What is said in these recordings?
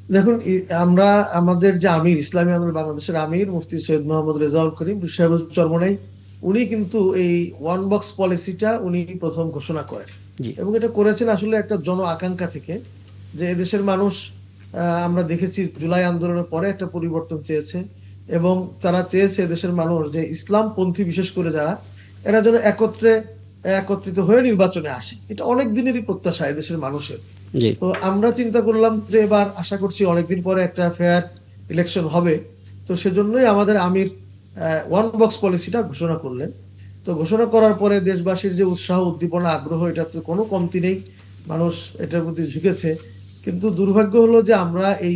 দেখুন, আমরা আমাদের যে আমির, ইসলামী আন্দোলন বাংলাদেশের আমির মুফতি সৈয়দ মোহাম্মদ রেজাউল করিম সাহেব চরমনাই, উনি কিন্তু এই ওয়ান বক্স পলিসিটা উনি প্রথম ঘোষণা করেন। জি। এবং এটা করেছেন আসলে একটা জন আকাঙ্ক্ষা থেকে, যে এদেশের মানুষ, আমরা দেখেছি জুলাই আন্দোলনের পরে একটা পরিবর্তন চেয়েছে। এবং তারা চেয়েছে দেশের মানুষ যে ইসলাম পন্থী বিশেষ করে যারা, এরা যেন একত্রিত হয়ে নির্বাচনে আসে। এটা অনেক দিনেরই প্রত্যাশা এদেশের মানুষের। জি। তো আমরা চিন্তা করলাম যে এবার আশা করছি অনেকদিন পরে একটা ফেয়ার ইলেকশন হবে। তো সেজন্যই আমাদের আমির ওয়ান বক্স পলিসিটা ঘোষণা করলেন। তো ঘোষণা করার পরে দেশবাসীর যে উৎসাহ, উদ্দীপনা, আগ্রহ, এটা তো কোনো কমতি নেই। মানুষ এটার প্রতি ঝুঁকেছে। কিন্তু দুর্ভাগ্য হলো যে আমরা এই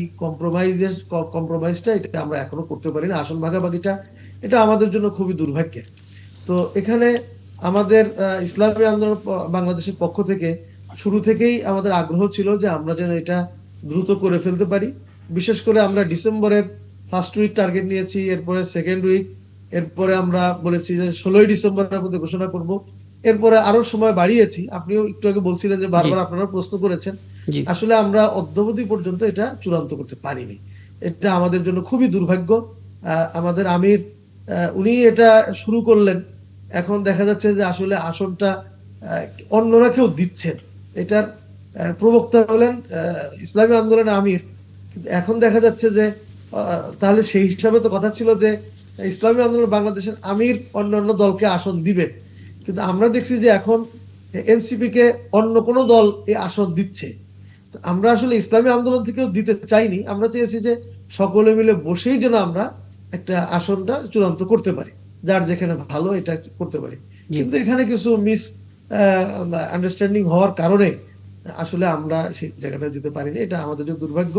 কম্প্রোমাইজটা এটা আমরা এখনো করতে পারি না, আসন ভাগাভাগিটা। এটা আমাদের জন্য খুবই দুর্ভাগ্যের। তো এখানে আমাদের ইসলামী আন্দোলন বাংলাদেশের পক্ষ থেকে শুরু থেকেই আমাদের আগ্রহ ছিল যে আমরা যেন এটা দ্রুত করে ফেলতে পারি। বিশেষ করে আমরা ডিসেম্বরের ফার্স্ট উইক টার্গেট নিয়েছি, এরপরে সেকেন্ড উইক, এরপরে আমরা বলেছি যে 16ই ডিসেম্বরের মধ্যে ঘোষণা করব। এরপরে আরো সময় বাড়িয়েছি। আপনিও একটু আগে বলছিলেন যে জি। বারবার আপনারা প্রশ্ন করেছেন। জি। আসলে আমরা অদ্যাবধি পর্যন্ত এটা চূড়ান্ত করতে পারিনি। এটা আমাদের জন্য খুবই দুর্ভাগ্য। আমাদের আমির, উনি এটা শুরু করলেন। এখন দেখা যাচ্ছে যে আসলে আসনটা আহ, অন্যরা কেউ দিচ্ছেন। এটার প্রবক্তা হলেন ইসলামী আন্দোলনের আমির। কিন্তু এখন দেখা যাচ্ছে যে তাহলে সেই হিসাবে তো কথা ছিল যে ইসলামী আন্দোলন বাংলাদেশের আমির অন্যান্য দলকে আসন দিবেন। কিন্তু আমরা দেখছি যে এখন এনসিপি কে অন্য কোনো দল এই আসন দিচ্ছে। তো আমরা আসলে ইসলামী আন্দোলন থেকেও দিতে চাইনি, আমরা চেয়েছি যে সকলে মিলে বসেই যেন আমরা একটা আসনটা চূড়ান্ত করতে পারি, যার যেখানে ভালো এটা করতে পারি। জি। কিন্তু এখানে কিছু মিস আন্ডারস্ট্যান্ডিং হওয়ার কারণে আসলে আমরা সেই জায়গাটা যেতে পারিনি। এটা আমাদের যে দুর্ভাগ্য।